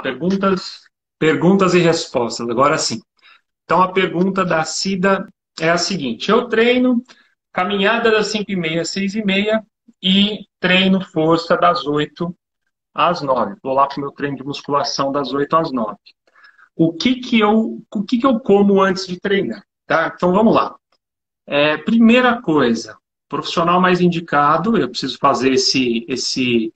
Perguntas e respostas. Agora sim. Então, a pergunta da Cida é a seguinte: eu treino caminhada das 5h30 às 6h30 e treino força das 8 às 9. Vou lá para o meu treino de musculação das 8 às 9. O que que eu como antes de treinar? Tá? Então, vamos lá. Primeira coisa, profissional mais indicado, eu preciso fazer esse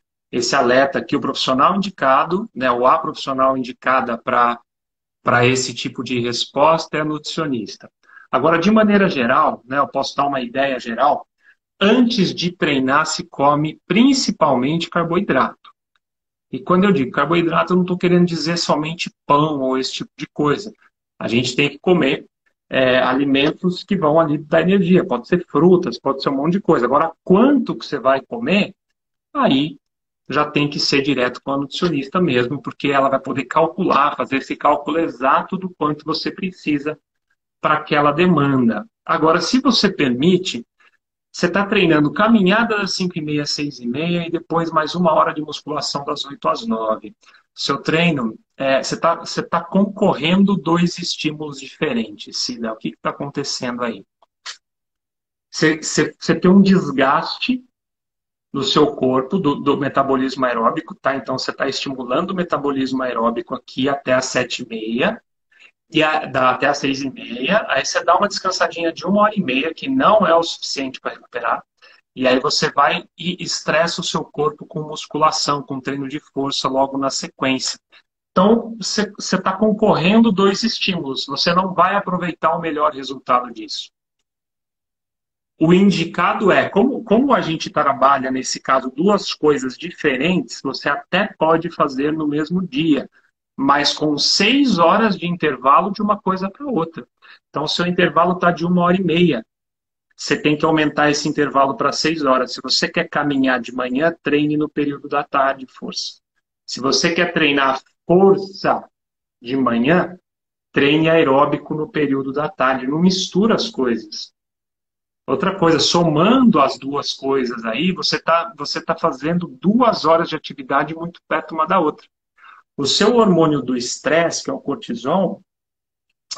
alerta aqui, o profissional indicado, né, ou a profissional indicada para esse tipo de resposta é a nutricionista. Agora, de maneira geral, né, eu posso dar uma ideia geral, antes de treinar se come principalmente carboidrato. E quando eu digo carboidrato, eu não estou querendo dizer somente pão ou esse tipo de coisa. A gente tem que comer alimentos que vão ali dar energia. Pode ser frutas, pode ser um monte de coisa. Agora, quanto que você vai comer, aí já tem que ser direto com a nutricionista mesmo, porque ela vai poder calcular, fazer esse cálculo exato do quanto você precisa para aquela demanda. Agora, se você permite, você está treinando caminhada das 5h30 às 6h30 e depois mais uma hora de musculação das 8 às 9. Seu treino, você tá concorrendo dois estímulos diferentes, Cida. O que está acontecendo aí? Você tem um desgaste no seu corpo do metabolismo aeróbico, tá? Então você está estimulando o metabolismo aeróbico aqui até às 7h30 até às 6h30. Aí você dá uma descansadinha de 1h30, que não é o suficiente para recuperar. E aí você vai e estressa o seu corpo com musculação, com treino de força logo na sequência. Então, você está concorrendo dois estímulos. Você não vai aproveitar o melhor resultado disso. O indicado como a gente trabalha, nesse caso, duas coisas diferentes, você até pode fazer no mesmo dia, mas com 6 horas de intervalo de uma coisa para outra. Então, o seu intervalo está de 1h30. Você tem que aumentar esse intervalo para 6 horas. Se você quer caminhar de manhã, treine no período da tarde, força. Se você quer treinar força de manhã, treine aeróbico no período da tarde. Não mistura as coisas. Outra coisa, somando as duas coisas aí, você tá fazendo 2 horas de atividade muito perto uma da outra. O seu hormônio do estresse, que é o cortisol,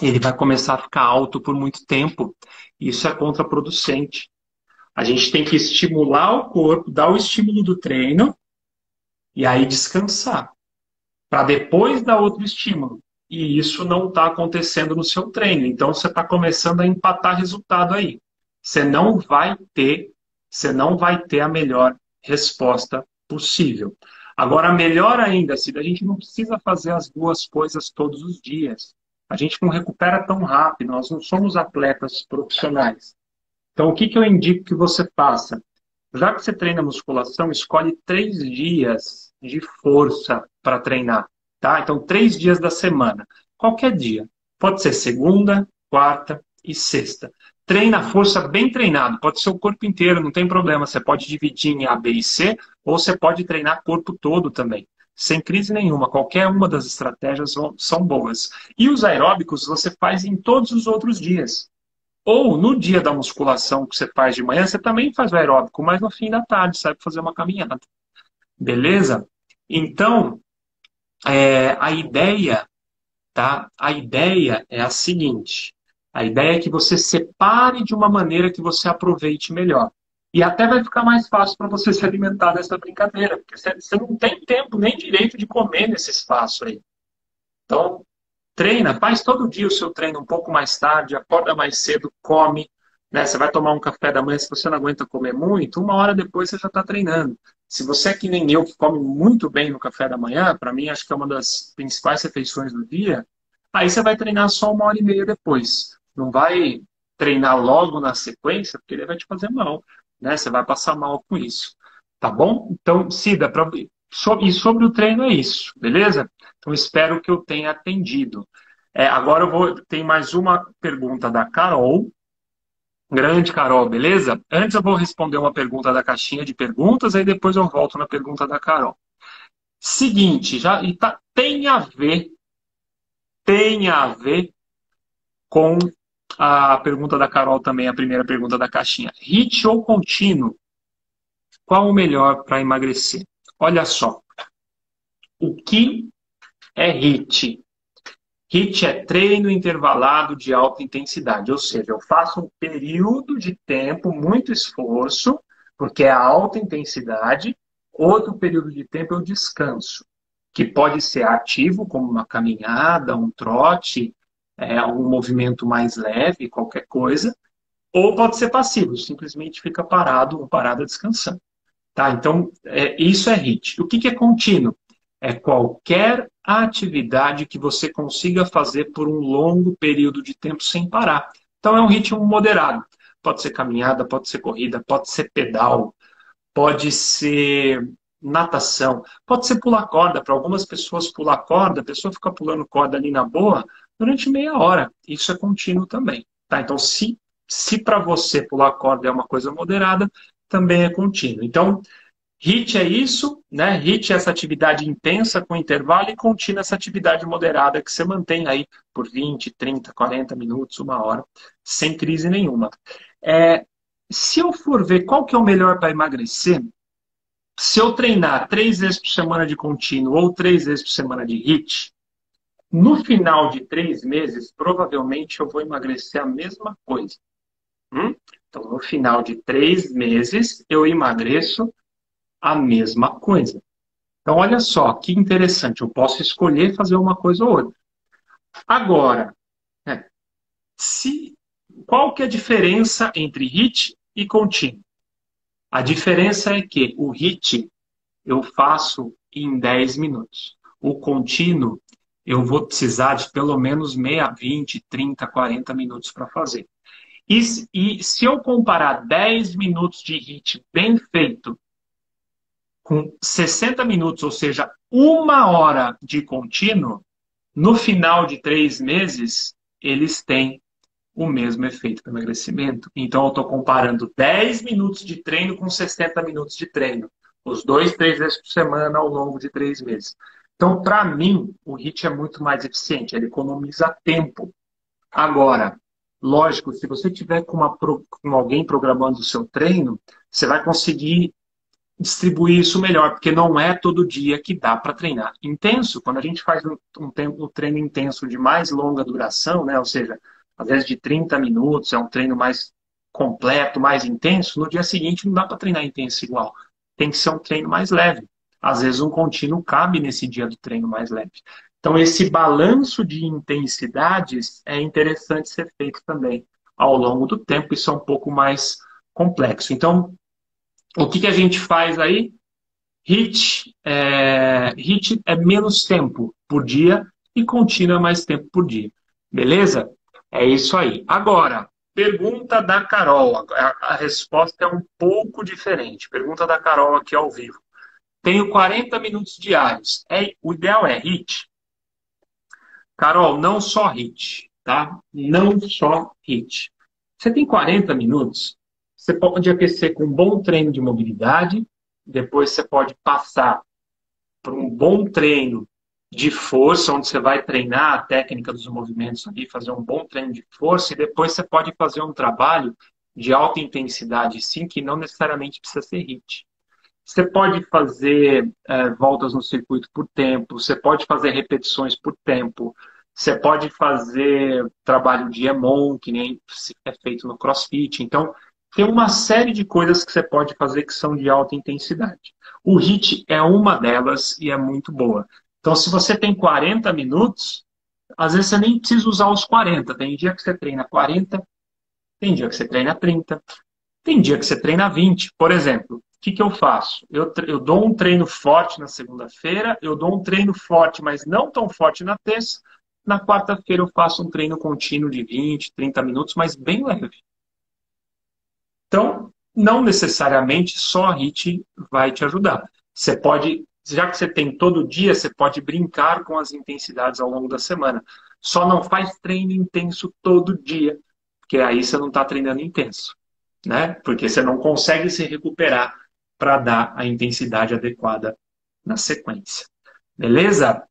ele vai começar a ficar alto por muito tempo. Isso é contraproducente. A gente tem que estimular o corpo, dar o estímulo do treino e aí descansar, para depois dar outro estímulo. E isso não está acontecendo no seu treino. Então você está começando a empatar resultado aí. Você não vai ter, você não vai ter a melhor resposta possível. Agora, melhor ainda, Cida, a gente não precisa fazer as duas coisas todos os dias. A gente não recupera tão rápido, nós não somos atletas profissionais. Então, o que que eu indico que você faça? Já que você treina musculação, escolhe 3 dias de força para treinar, tá? Então, 3 dias da semana. Qualquer dia. Pode ser segunda, quarta e sexta. Treina a força bem treinado. Pode ser o corpo inteiro, não tem problema. Você pode dividir em A, B e C, ou você pode treinar o corpo todo também. Sem crise nenhuma. Qualquer uma das estratégias são boas. E os aeróbicos você faz em todos os outros dias. Ou no dia da musculação que você faz de manhã, você também faz o aeróbico, mas no fim da tarde, sai para fazer uma caminhada. Beleza? Então, a ideia, tá? A ideia é a seguinte. A ideia é que você separe de uma maneira que você aproveite melhor. E até vai ficar mais fácil para você se alimentar dessa brincadeira, porque você não tem tempo nem direito de comer nesse espaço aí. Então, treina, faz todo dia o seu treino um pouco mais tarde, acorda mais cedo, come, né? Você vai tomar um café da manhã, se você não aguenta comer muito, 1 hora depois você já está treinando. Se você é que nem eu, que come muito bem no café da manhã, para mim acho que é uma das principais refeições do dia, aí você vai treinar só 1h30 depois. Não vai treinar logo na sequência, porque ele vai te fazer mal, né? Você vai passar mal com isso. Tá bom? Então, Cida, e sobre o treino é isso, beleza? Então, espero que eu tenha atendido. Agora tem mais uma pergunta da Carol. Grande Carol, beleza? Antes eu vou responder uma pergunta da caixinha de perguntas, aí depois eu volto na pergunta da Carol. Seguinte, tem a ver com a pergunta da Carol também, a primeira pergunta da caixinha. HIIT ou contínuo? Qual o melhor para emagrecer? Olha só, o que É HIIT. HIIT é treino intervalado de alta intensidade, ou seja, eu faço um período de tempo, muito esforço, porque é alta intensidade, outro período de tempo eu descanso, que pode ser ativo, como uma caminhada, um trote, um movimento mais leve, qualquer coisa, ou pode ser passivo, simplesmente fica parado ou parada descansando. Tá? Então, isso é HIIT. O que é contínuo? É qualquer atividade que você consiga fazer por um longo período de tempo sem parar. Então, é um ritmo moderado. Pode ser caminhada, pode ser corrida, pode ser pedal, pode ser natação, pode ser pular corda. Para algumas pessoas, pular corda, a pessoa fica pulando corda ali na boa durante meia hora. Isso é contínuo também. Tá? Então, se para você pular corda é uma coisa moderada, também é contínuo. Então, HIIT é isso, né? HIIT é essa atividade intensa com intervalo e contínua essa atividade moderada que você mantém aí por 20, 30, 40 minutos, uma hora, sem crise nenhuma. Se eu for ver qual que é o melhor para emagrecer, se eu treinar 3 vezes por semana de contínuo ou 3 vezes por semana de HIIT, no final de 3 meses, provavelmente eu vou emagrecer a mesma coisa. Então, no final de 3 meses, eu emagreço a mesma coisa. Então, olha só, que interessante. Eu posso escolher fazer uma coisa ou outra. Agora, né, qual que é a diferença entre HIIT e contínuo? A diferença é que o HIIT eu faço em 10 minutos. O contínuo, eu vou precisar de pelo menos meia, 20, 30, 40 minutos para fazer. E se eu comparar 10 minutos de HIIT bem feito com 60 minutos, ou seja, uma hora de contínuo, no final de 3 meses, eles têm o mesmo efeito para emagrecimento. Então, eu estou comparando 10 minutos de treino com 60 minutos de treino. Os dois, 3 vezes por semana ao longo de 3 meses. Então, para mim, o HIIT é muito mais eficiente, ele economiza tempo. Agora, lógico, se você tiver com alguém programando o seu treino, você vai conseguir distribuir isso melhor, porque não é todo dia que dá para treinar intenso. Quando a gente faz um treino intenso de mais longa duração, né? Ou seja, às vezes de 30 minutos, é um treino mais completo, mais intenso, no dia seguinte não dá para treinar intenso igual. Tem que ser um treino mais leve. Às vezes um contínuo cabe nesse dia do treino mais leve. Então, esse balanço de intensidades é interessante ser feito também ao longo do tempo. Isso é um pouco mais complexo. Então, o que a gente faz aí? HIIT é menos tempo por dia e contínuo é mais tempo por dia. Beleza? É isso aí. Agora, pergunta da Carol. A resposta é um pouco diferente. Pergunta da Carol aqui ao vivo. Tenho 40 minutos diários. O ideal é HIIT? Carol, não só HIIT, tá? Não só HIIT. Você tem 40 minutos, você pode aquecer com um bom treino de mobilidade, depois você pode passar por um bom treino de força, onde você vai treinar a técnica dos movimentos ali, fazer um bom treino de força, e depois você pode fazer um trabalho de alta intensidade, sim, que não necessariamente precisa ser HIIT. Você pode fazer voltas no circuito por tempo, você pode fazer repetições por tempo, você pode fazer trabalho de EMOM, que nem é feito no CrossFit. Então, tem uma série de coisas que você pode fazer que são de alta intensidade. O HIIT é uma delas e é muito boa. Então, se você tem 40 minutos, às vezes você nem precisa usar os 40. Tem dia que você treina 40, tem dia que você treina 30, tem dia que você treina 20. Por exemplo, o que eu faço? Eu dou um treino forte na segunda-feira, eu dou um treino forte, mas não tão forte na terça. Na quarta-feira eu faço um treino contínuo de 20, 30 minutos, mas bem leve. Então, não necessariamente só a HIIT vai te ajudar. Você pode, já que você tem todo dia, você pode brincar com as intensidades ao longo da semana. Só não faz treino intenso todo dia, porque aí você não está treinando intenso, né? Porque você não consegue se recuperar para dar a intensidade adequada na sequência. Beleza?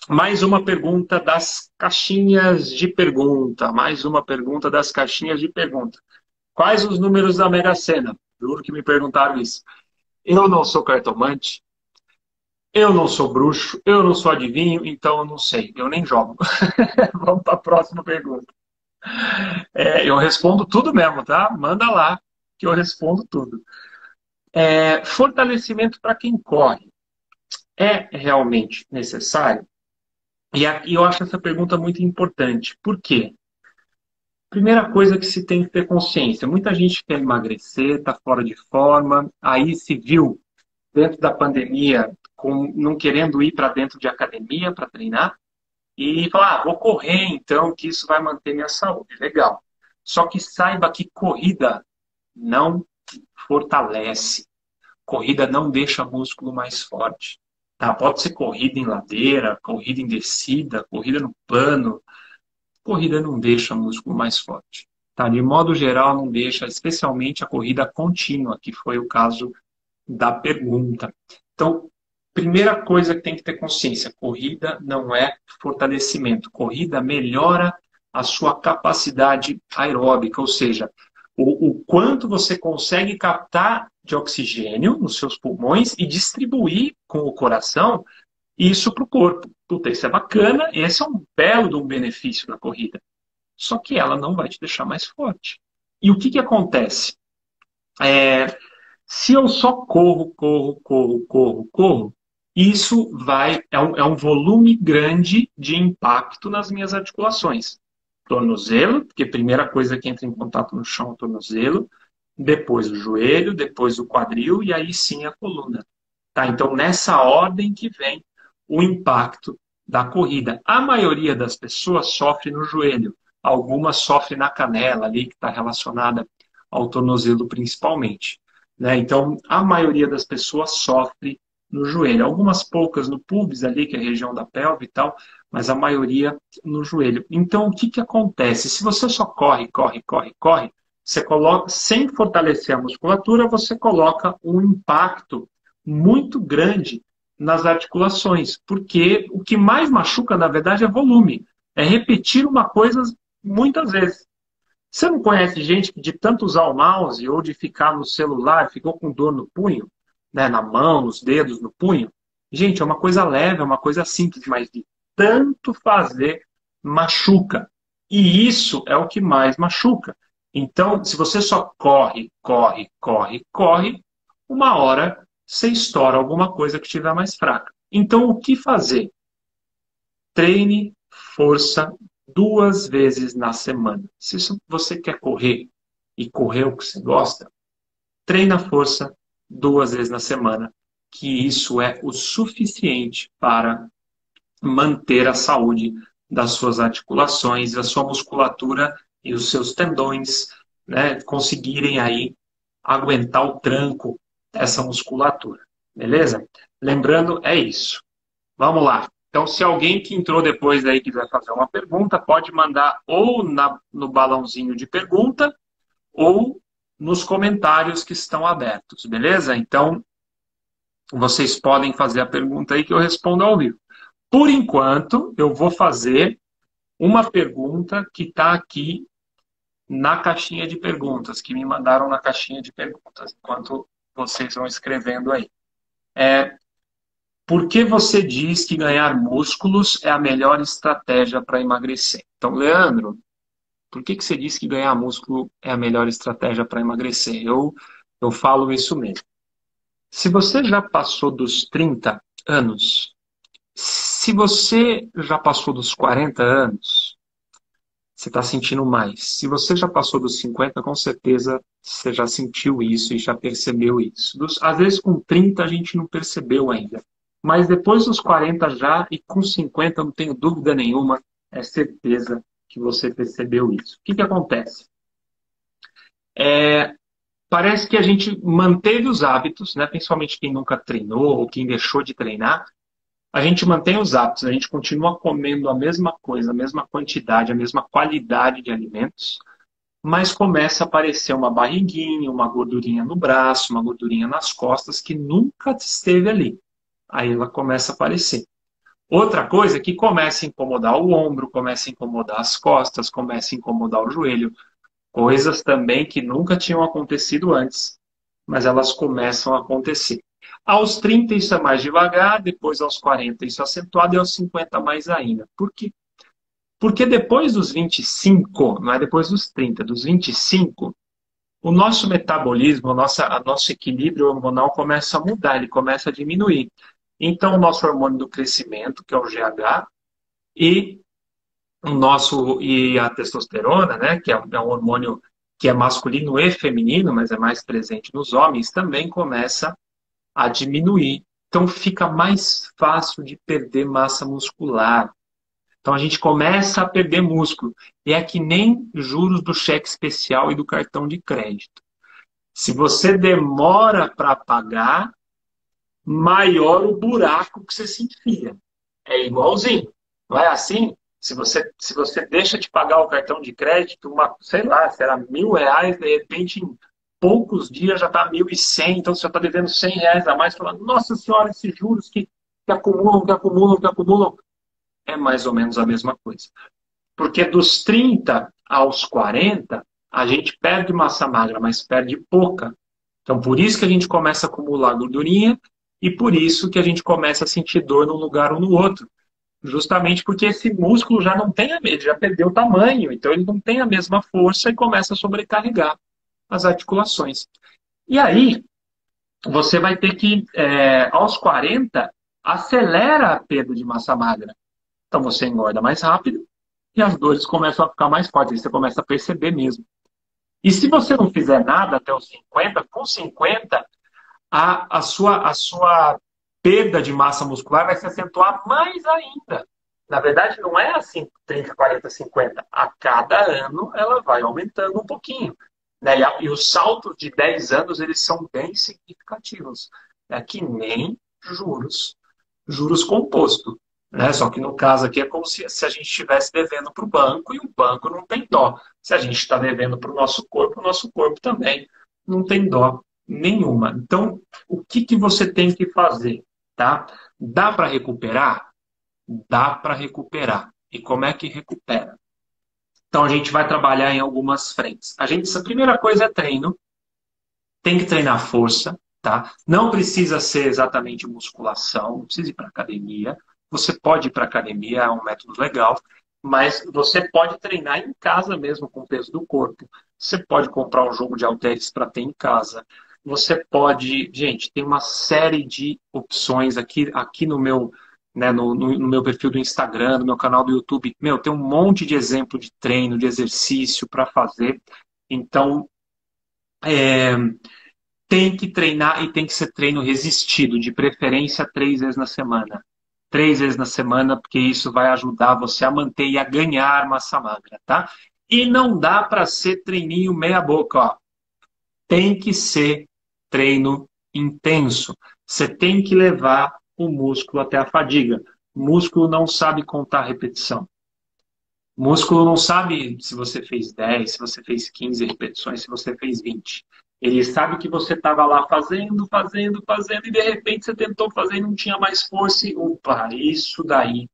Mais uma pergunta das caixinhas de pergunta. Mais uma pergunta das caixinhas de pergunta. Quais os números da Mega Sena? Juro que me perguntaram isso. Eu não sou cartomante. Eu não sou bruxo, eu não sou adivinho, então eu não sei, eu nem jogo. Vamos para a próxima pergunta. Eu respondo tudo mesmo, tá? Manda lá, que eu respondo tudo. Fortalecimento para quem corre é realmente necessário? E eu acho essa pergunta muito importante. Por quê? Primeira coisa que se tem que ter consciência: muita gente quer emagrecer, está fora de forma, aí se viu dentro da pandemia não querendo ir para dentro de academia para treinar e falar, vou correr então, que isso vai manter minha saúde. Legal. Só que saiba que corrida não fortalece. Corrida não deixa músculo mais forte. Tá? Pode ser corrida em ladeira, corrida em descida, corrida no plano. Corrida não deixa músculo mais forte. Tá? De modo geral, não deixa, especialmente a corrida contínua, que foi o caso da pergunta. Então, primeira coisa que tem que ter consciência: corrida não é fortalecimento. Corrida melhora a sua capacidade aeróbica, ou seja, o quanto você consegue captar de oxigênio nos seus pulmões e distribuir com o coração isso para o corpo. Puta, isso é bacana, esse é um belo de um benefício da corrida. Só que ela não vai te deixar mais forte. E o que acontece? É, Se eu só corro, isso é um volume grande de impacto nas minhas articulações. Tornozelo, porque a primeira coisa que entra em contato no chão é o tornozelo, depois o joelho, depois o quadril e aí sim a coluna. Tá? Então, nessa ordem que vem o impacto da corrida. A maioria das pessoas sofre no joelho, algumas sofrem na canela ali, que está relacionada ao tornozelo principalmente. Né? Então, a maioria das pessoas sofre no joelho. Algumas poucas no pubis ali, que é a região da pelve e tal, mas a maioria no joelho. Então, o que acontece? Se você só corre, você coloca, sem fortalecer a musculatura, você coloca um impacto muito grande nas articulações, porque o que mais machuca, na verdade, é volume. É repetir uma coisa muitas vezes. Você não conhece gente que de tanto usar o mouse ou de ficar no celular ficou com dor no punho, né, na mão, nos dedos, no punho? Gente, é uma coisa leve, é uma coisa simples, mas de tanto fazer, machuca. E isso é o que mais machuca. Então, se você só corre, uma hora você estoura alguma coisa que estiver mais fraca. Então, o que fazer? Treine força 2 vezes na semana. Se você quer correr e correr o que você gosta, treina força 2 vezes na semana, que isso é o suficiente para manter a saúde das suas articulações, a sua musculatura e os seus tendões, né, conseguirem aí aguentar o tranco dessa musculatura. Beleza? Lembrando, é isso. Vamos lá. Então, se alguém que entrou depois aí quiser fazer uma pergunta, pode mandar ou no balãozinho de pergunta ou nos comentários que estão abertos, beleza? Então, vocês podem fazer a pergunta aí que eu respondo ao vivo. Por enquanto, eu vou fazer uma pergunta que está aqui na caixinha de perguntas, que me mandaram na caixinha de perguntas, enquanto vocês vão escrevendo aí. Por que você diz que ganhar músculos é a melhor estratégia para emagrecer? Então, Leandro, por que você diz que ganhar músculo é a melhor estratégia para emagrecer? Eu falo isso mesmo. Se você já passou dos 30 anos, se você já passou dos 40 anos, você está sentindo mais. Se você já passou dos 50, com certeza você já sentiu isso e já percebeu isso. Às vezes com 30 a gente não percebeu ainda. Mas depois dos 40 já, e com 50, não tenho dúvida nenhuma, é certeza que você percebeu isso. O que acontece? Parece que a gente manteve os hábitos, né? Principalmente quem nunca treinou ou quem deixou de treinar, a gente mantém os hábitos, a gente continua comendo a mesma coisa, a mesma quantidade, a mesma qualidade de alimentos, mas começa a aparecer uma barriguinha, uma gordurinha no braço, uma gordurinha nas costas que nunca esteve ali. Aí ela começa a aparecer. Outra coisa é que começa a incomodar o ombro, começa a incomodar as costas, começa a incomodar o joelho. Coisas também que nunca tinham acontecido antes, mas elas começam a acontecer. Aos 30 isso é mais devagar, depois aos 40 isso é acentuado e aos 50 mais ainda. Por quê? Porque depois dos 25, não é depois dos 30, dos 25, o nosso metabolismo, nosso equilíbrio hormonal começa a mudar, ele começa a diminuir. Então, o nosso hormônio do crescimento, que é o GH, e e a testosterona, né, que é um hormônio que é masculino e feminino, mas é mais presente nos homens, também começa a diminuir. Então, fica mais fácil de perder massa muscular. Então a gente começa a perder músculo. E é que nem juros do cheque especial e do cartão de crédito. Se você demora para pagar, maior o buraco que você se enfia. É igualzinho. Não é assim? Se você deixa de pagar o cartão de crédito, sei lá, será R$ 1.000, de repente em poucos dias já está 1.100, então você já está devendo R$ 100 a mais, falando, nossa senhora, esses juros que acumulam, que acumulam, que acumulam. É mais ou menos a mesma coisa. Porque dos 30 aos 40, a gente perde massa magra, mas perde pouca. Então, por isso que a gente começa a acumular gordurinha e por isso que a gente começa a sentir dor num lugar ou no outro. Justamente porque esse músculo já não tem ele já perdeu o tamanho, então ele não tem a mesma força e começa a sobrecarregar as articulações. E aí, você vai ter que, aos 40, acelera a perda de massa magra. Então você engorda mais rápido e as dores começam a ficar mais fortes. Aí você começa a perceber mesmo. E se você não fizer nada até os 50, com 50, a sua perda de massa muscular vai se acentuar mais ainda. Na verdade, não é assim 30, 40, 50. A cada ano ela vai aumentando um pouquinho. Né? E os saltos de 10 anos, eles são bem significativos. É que nem juros. Juros composto. Né? Só que no caso aqui é como se a gente estivesse devendo para o banco e o banco não tem dó. Se a gente está devendo para o nosso corpo também não tem dó nenhuma. Então, o que, que você tem que fazer? Tá? Dá para recuperar? Dá para recuperar. E como é que recupera? Então, a gente vai trabalhar em algumas frentes. A primeira coisa é treino. Tem que treinar força, tá? Não precisa ser exatamente musculação, não precisa ir para academia. Você pode ir para academia, é um método legal, mas você pode treinar em casa mesmo com o peso do corpo. Você pode comprar um jogo de halteres para ter em casa. Você pode, gente, tem uma série de opções aqui no meu, né, no meu perfil do Instagram, no meu canal do YouTube. Meu, tem um monte de exemplo de treino, de exercício para fazer. Então, é, tem que treinar e tem que ser treino resistido, de preferência 3 vezes na semana. 3 vezes na semana, porque isso vai ajudar você a manter e a ganhar massa magra, tá? E não dá para ser treininho meia boca, ó. Tem que ser treino intenso. Você tem que levar o músculo até a fadiga. O músculo não sabe contar repetição. O músculo não sabe se você fez 10, se você fez 15 repetições, se você fez 20. Ele sabe que você estava lá fazendo, fazendo, fazendo, e de repente você tentou fazer e não tinha mais força. E, opa, isso daí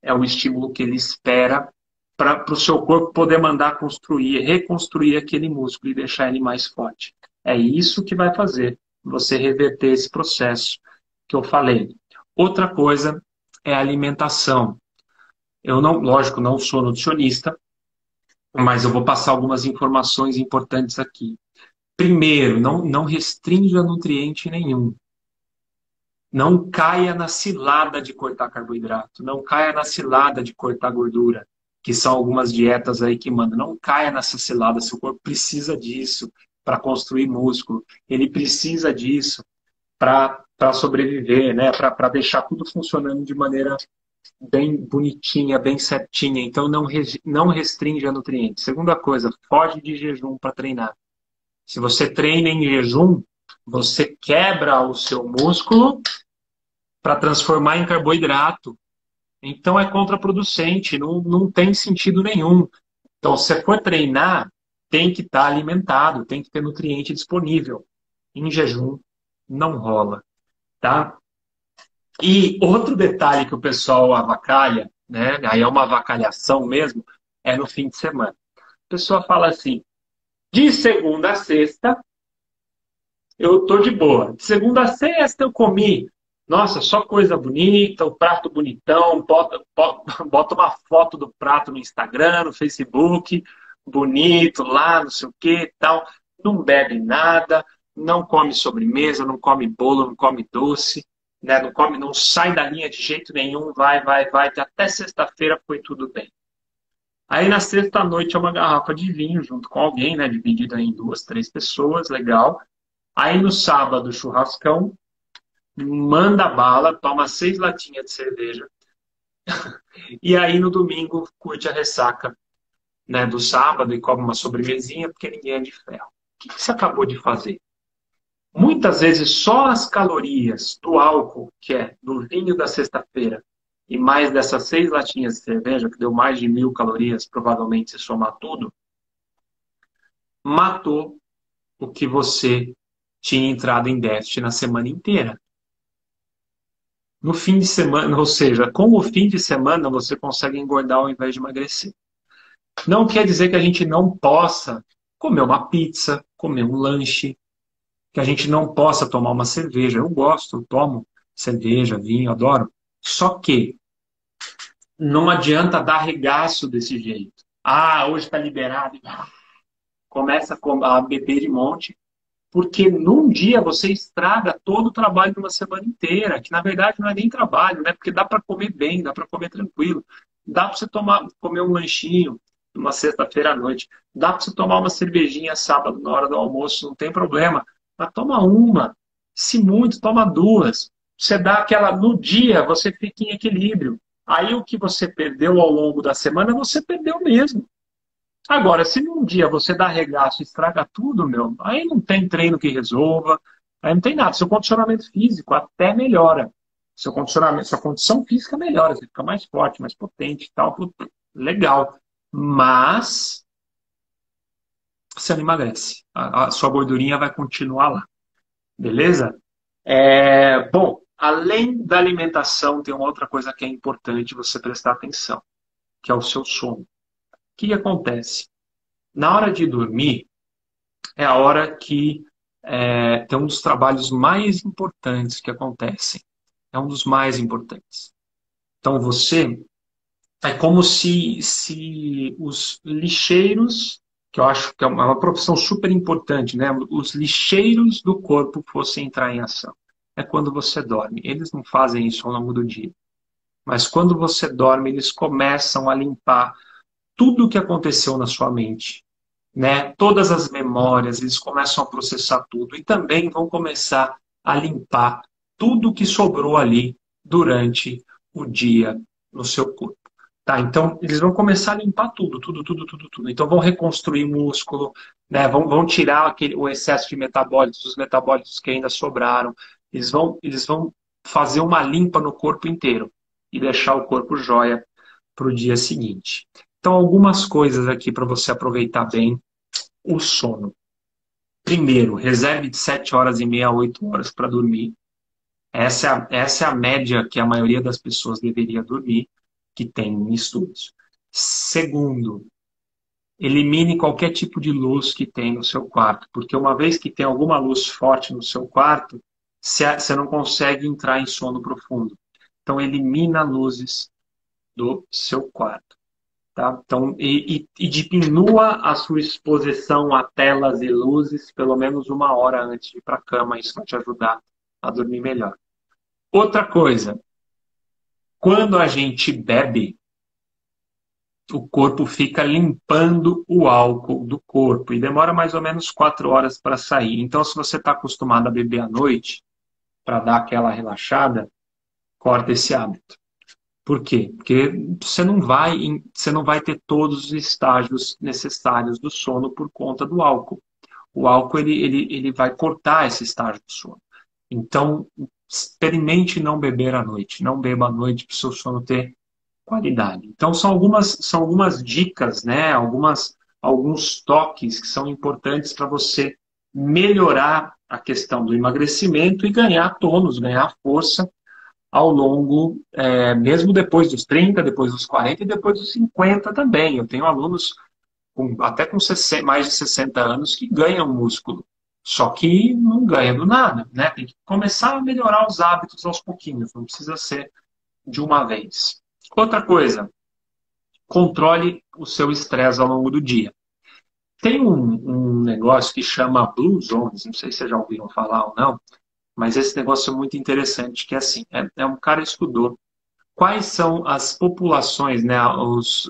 é o estímulo que ele espera para o seu corpo poder mandar construir, reconstruir aquele músculo e deixar ele mais forte. É isso que vai fazer você reverter esse processo que eu falei. Outra coisa é a alimentação. Eu não, lógico, não sou nutricionista, mas eu vou passar algumas informações importantes aqui. Primeiro, não restrinja nutriente nenhum. Não caia na cilada de cortar carboidrato. Não caia na cilada de cortar gordura, que são algumas dietas aí que mandam. Não caia nessa cilada. Seu corpo precisa disso para construir músculo. Ele precisa disso para sobreviver, né? Para deixar tudo funcionando de maneira bem bonitinha, bem certinha. Então, não restrinja nutrientes. Segunda coisa, foge de jejum para treinar. Se você treina em jejum, você quebra o seu músculo para transformar em carboidrato. Então, é contraproducente, não tem sentido nenhum. Então, se você for treinar, tem que estar alimentado, tem que ter nutriente disponível. Em jejum, não rola, tá? E outro detalhe que o pessoal avacalha, né? Aí é uma avacalhação mesmo, é no fim de semana. A pessoa fala assim, de segunda a sexta, eu tô de boa. De segunda a sexta eu comi. Nossa, só coisa bonita, o prato bonitão, bota uma foto do prato no Instagram, no Facebook, bonito lá, não sei o que e tal. Não bebe nada, não come sobremesa, não come bolo, não come doce, né? Não come, não sai da linha de jeito nenhum, vai, que até sexta-feira foi tudo bem. Aí na sexta-noite é uma garrafa de vinho junto com alguém, né? Dividida em duas, três pessoas, legal. Aí no sábado, churrascão, manda bala, toma 6 latinhas de cerveja. E aí no domingo, curte a ressaca, né, do sábado e come uma sobremesinha, porque ninguém é de ferro. O que você acabou de fazer? Muitas vezes só as calorias do álcool, que é do vinho da sexta-feira, e mais dessas 6 latinhas de cerveja, que deu mais de 1.000 calorias, provavelmente se somar tudo, matou o que você tinha entrado em déficit na semana inteira. No fim de semana, ou seja, com o fim de semana você consegue engordar ao invés de emagrecer. Não quer dizer que a gente não possa comer uma pizza, comer um lanche, que a gente não possa tomar uma cerveja. Eu gosto, eu tomo cerveja, vinho, adoro. Só que não adianta dar regaço desse jeito. Ah, hoje está liberado. Começa a beber de monte. Porque num dia você estraga todo o trabalho de uma semana inteira, que na verdade não é nem trabalho, né? Porque dá para comer bem, dá para comer tranquilo. Dá para você comer um lanchinho numa sexta-feira à noite. Dá para você tomar uma cervejinha sábado na hora do almoço, não tem problema. Mas toma uma. Se muito, toma duas. Você dá aquela. No dia, você fica em equilíbrio. Aí o que você perdeu ao longo da semana, você perdeu mesmo. Agora, se num dia você dá regaço e estraga tudo, meu, aí não tem treino que resolva, aí não tem nada. Seu condicionamento físico até melhora. Seu condicionamento, sua condição física melhora, você fica mais forte, mais potente e tal, tudo legal. Mas você não emagrece. A sua gordurinha vai continuar lá. Beleza? Bom, além da alimentação, tem uma outra coisa que é importante você prestar atenção, que é o seu sono. O que acontece? Na hora de dormir, é a hora que tem um dos trabalhos mais importantes que acontecem. É um dos mais importantes. Então você é como se os lixeiros, que eu acho que é uma profissão super importante, né? Os lixeiros do corpo fossem entrar em ação. É quando você dorme. Eles não fazem isso ao longo do dia. Mas quando você dorme, eles começam a limpar tudo o que aconteceu na sua mente, né? Todas as memórias, eles começam a processar tudo e também vão começar a limpar tudo que sobrou ali durante o dia no seu corpo. Tá? Então, eles vão começar a limpar tudo. Então, vão reconstruir músculo, né? Vão tirar o excesso de metabólitos, os metabólitos que ainda sobraram. Eles vão fazer uma limpa no corpo inteiro e deixar o corpo jóia para o dia seguinte. Então, algumas coisas aqui para você aproveitar bem o sono. Primeiro, reserve de 7 horas e meia a 8 horas para dormir. Essa é a média que a maioria das pessoas deveria dormir, que tem em estudos. Segundo, elimine qualquer tipo de luz que tem no seu quarto, porque uma vez que tem alguma luz forte no seu quarto, você não consegue entrar em sono profundo. Então, elimina luzes do seu quarto. Tá? Então, e diminua a sua exposição a telas e luzes pelo menos 1 hora antes de ir para a cama. Isso vai te ajudar a dormir melhor. Outra coisa, quando a gente bebe, o corpo fica limpando o álcool do corpo e demora mais ou menos 4 horas para sair. Então, se você está acostumado a beber à noite, para dar aquela relaxada, corta esse hábito. Por quê? Porque você não vai ter todos os estágios necessários do sono por conta do álcool. O álcool ele vai cortar esse estágio do sono. Então, experimente não beber à noite. Não beba à noite para o seu sono ter qualidade. Então, são algumas dicas, né? Alguns toques que são importantes para você melhorar a questão do emagrecimento e ganhar tônus, ganhar força ao longo, mesmo depois dos 30, depois dos 40 e depois dos 50 também. Eu tenho alunos até com mais de 60 anos que ganham músculo Só que não ganha do nada, né? Tem que começar a melhorar os hábitos aos pouquinhos, não precisa ser de uma vez. Outra coisa, controle o seu estresse ao longo do dia. Tem um negócio que chama Blue Zones, não sei se vocês já ouviram falar ou não, mas esse negócio é muito interessante, que é assim, um cara estudou quais são as populações, né,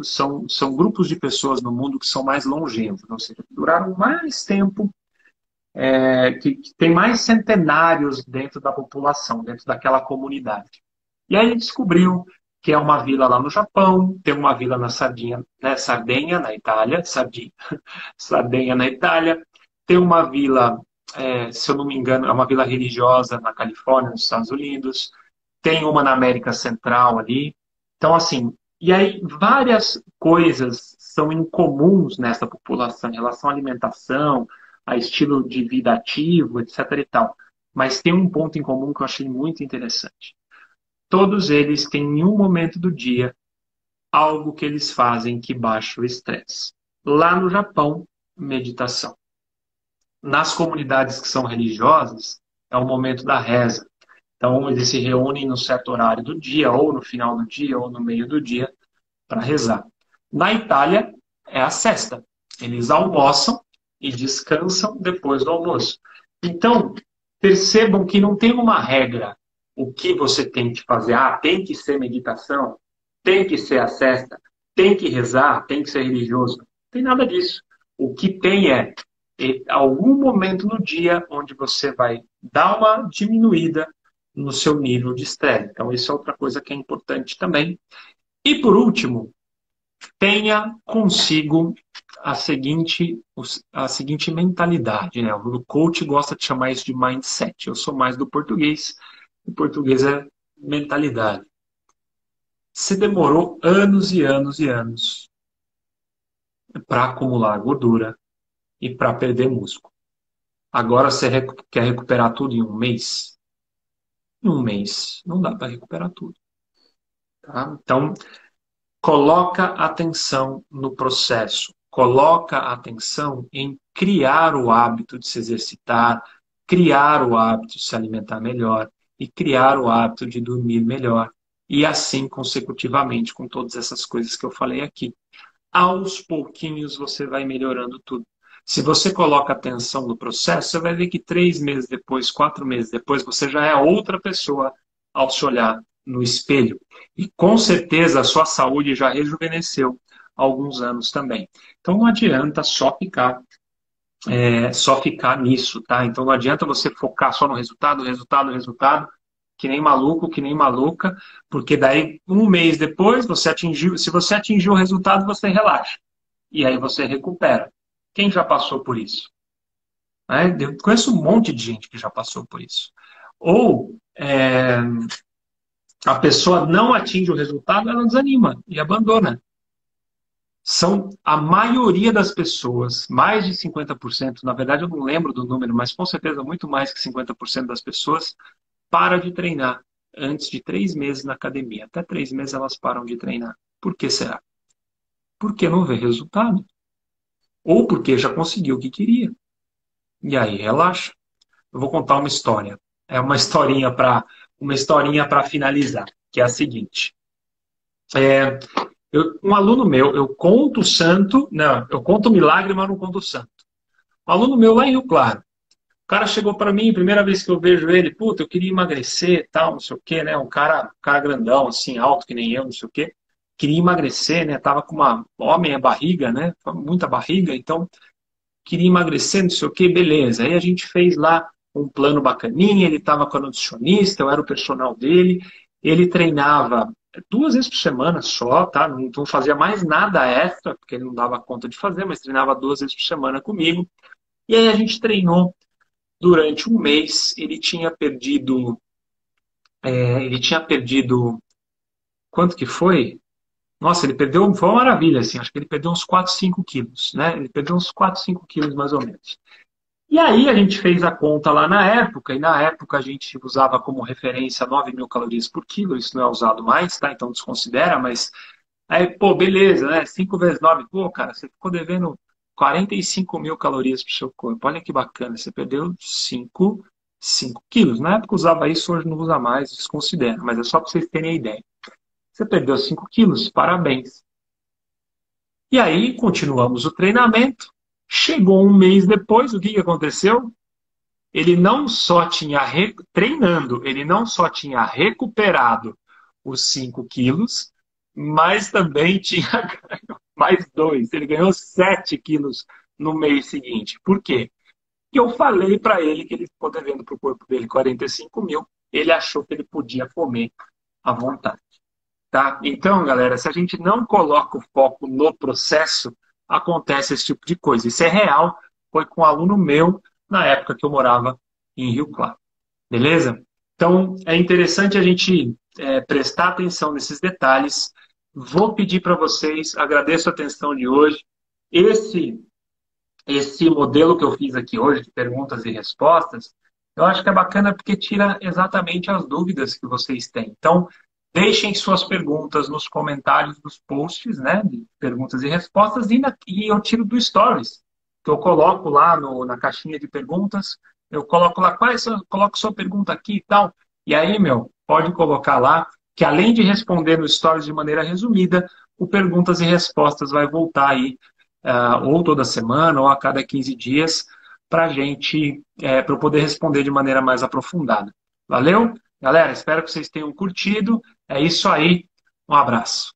são grupos de pessoas no mundo que são mais longevos, ou seja, que duraram mais tempo, que tem mais centenários dentro da população, dentro daquela comunidade. E aí ele descobriu que é uma vila lá no Japão, tem uma vila na Sardinha, né, Sardenha, na Itália, Sardenha na Itália, tem uma vila, se eu não me engano, é uma vila religiosa na Califórnia, nos Estados Unidos, tem uma na América Central ali. Então, assim, e aí várias coisas são incomuns nessa população em relação à alimentação, a estilo de vida ativo, etc. e tal. Mas tem um ponto em comum que eu achei muito interessante. Todos eles têm em um momento do dia algo que eles fazem que baixa o estresse. Lá no Japão, meditação. Nas comunidades que são religiosas, é o momento da reza. Então, eles se reúnem no certo horário do dia, ou no final do dia, ou no meio do dia, para rezar. Na Itália, é a sesta. Eles almoçam e descansam depois do almoço. Então, percebam que não tem uma regra o que você tem que fazer. Ah, tem que ser meditação, tem que ser a sesta, tem que rezar, tem que ser religioso. Não tem nada disso. O que tem é algum momento no dia onde você vai dar uma diminuída no seu nível de estresse. Então, isso é outra coisa que é importante também. E por último, tenha consigo a seguinte mentalidade, né? O coach gosta de chamar isso de mindset. Eu sou mais do português. O português é mentalidade. Você demorou anos e anos e anos para acumular gordura e para perder músculo. Agora você quer recuperar tudo em um mês? Em um mês não dá para recuperar tudo. Tá? Então, coloca atenção no processo, coloca atenção em criar o hábito de se exercitar, criar o hábito de se alimentar melhor e criar o hábito de dormir melhor. E assim consecutivamente com todas essas coisas que eu falei aqui. Aos pouquinhos você vai melhorando tudo. Se você coloca atenção no processo, você vai ver que 3 meses depois, 4 meses depois, você já é outra pessoa ao se olhar no espelho. E com certeza a sua saúde já rejuvenesceu há alguns anos também. Então não adianta só ficar nisso, tá? Então não adianta você focar só no resultado, resultado, resultado, que nem maluco, que nem maluca, porque daí um mês depois se você atingiu o resultado, você relaxa. E aí você recupera. Quem já passou por isso? Eu conheço um monte de gente que já passou por isso. Ou a pessoa não atinge o resultado, ela desanima e abandona. São a maioria das pessoas, mais de 50%, na verdade eu não lembro do número, mas com certeza muito mais que 50% das pessoas para de treinar antes de 3 meses na academia. Até 3 meses elas param de treinar. Por que será? Porque não vê resultado. Ou porque já conseguiu o que queria. E aí relaxa. Eu vou contar uma história. É uma historinha para finalizar, que é a seguinte. Um aluno meu, eu conto o santo, não, eu conto o milagre, mas não conto o santo. Um aluno meu lá em Rio Claro. O cara chegou para mim, primeira vez que eu vejo ele, puta, eu queria emagrecer, tal, não sei o quê, né? Um cara grandão, assim, alto que nem eu, não sei o quê. Queria emagrecer, né? Tava com uma homem barriga, né? Muita barriga, então queria emagrecer, não sei o quê, beleza. Aí a gente fez lá um plano bacaninha, ele estava com a nutricionista, eu era o personal dele, ele treinava 2 vezes por semana só, tá? Não fazia mais nada extra, porque ele não dava conta de fazer, mas treinava 2 vezes por semana comigo. E aí a gente treinou durante um mês, ele tinha perdido, quanto que foi? Nossa, ele perdeu, foi uma maravilha, assim, acho que ele perdeu uns 4, 5 quilos, né? Ele perdeu uns 4, 5 quilos mais ou menos. E aí a gente fez a conta lá na época, e na época a gente usava como referência 9.000 calorias por quilo, isso não é usado mais, tá? Então desconsidera, mas aí, pô, beleza, né? 5 vezes 9, pô, cara, você ficou devendo 45 mil calorias para o seu corpo. Olha que bacana, você perdeu 5 quilos. Na época usava isso, hoje não usa mais, desconsidera, mas é só para vocês terem a ideia. Você perdeu 5 quilos, parabéns. E aí, continuamos o treinamento. Chegou um mês depois, o que que aconteceu? Ele não só tinha, treinando, ele não só tinha recuperado os 5 quilos, mas também tinha ganho mais 2. Ele ganhou 7 quilos no mês seguinte. Por quê? Porque eu falei para ele que ele ficou devendo para o corpo dele 45 mil, ele achou que ele podia comer à vontade. Tá? Então, galera, se a gente não coloca o foco no processo, acontece esse tipo de coisa. Isso é real, foi com um aluno meu na época que eu morava em Rio Claro. Beleza? Então, é interessante a gente prestar atenção nesses detalhes. Vou pedir para vocês, agradeço a atenção de hoje. Esse, esse modelo que eu fiz aqui hoje, de perguntas e respostas, eu acho que é bacana porque tira exatamente as dúvidas que vocês têm. Então, deixem suas perguntas nos comentários dos posts, né, de perguntas e respostas, e eu tiro do Stories, que eu coloco lá na caixinha de perguntas, eu coloco lá, coloco sua pergunta aqui e tal, e aí, pode colocar lá, que além de responder no Stories de maneira resumida, o perguntas e respostas vai voltar aí, ou toda semana, ou a cada 15 dias, para gente, para eu poder responder de maneira mais aprofundada. Valeu? Galera, espero que vocês tenham curtido. É isso aí. Um abraço.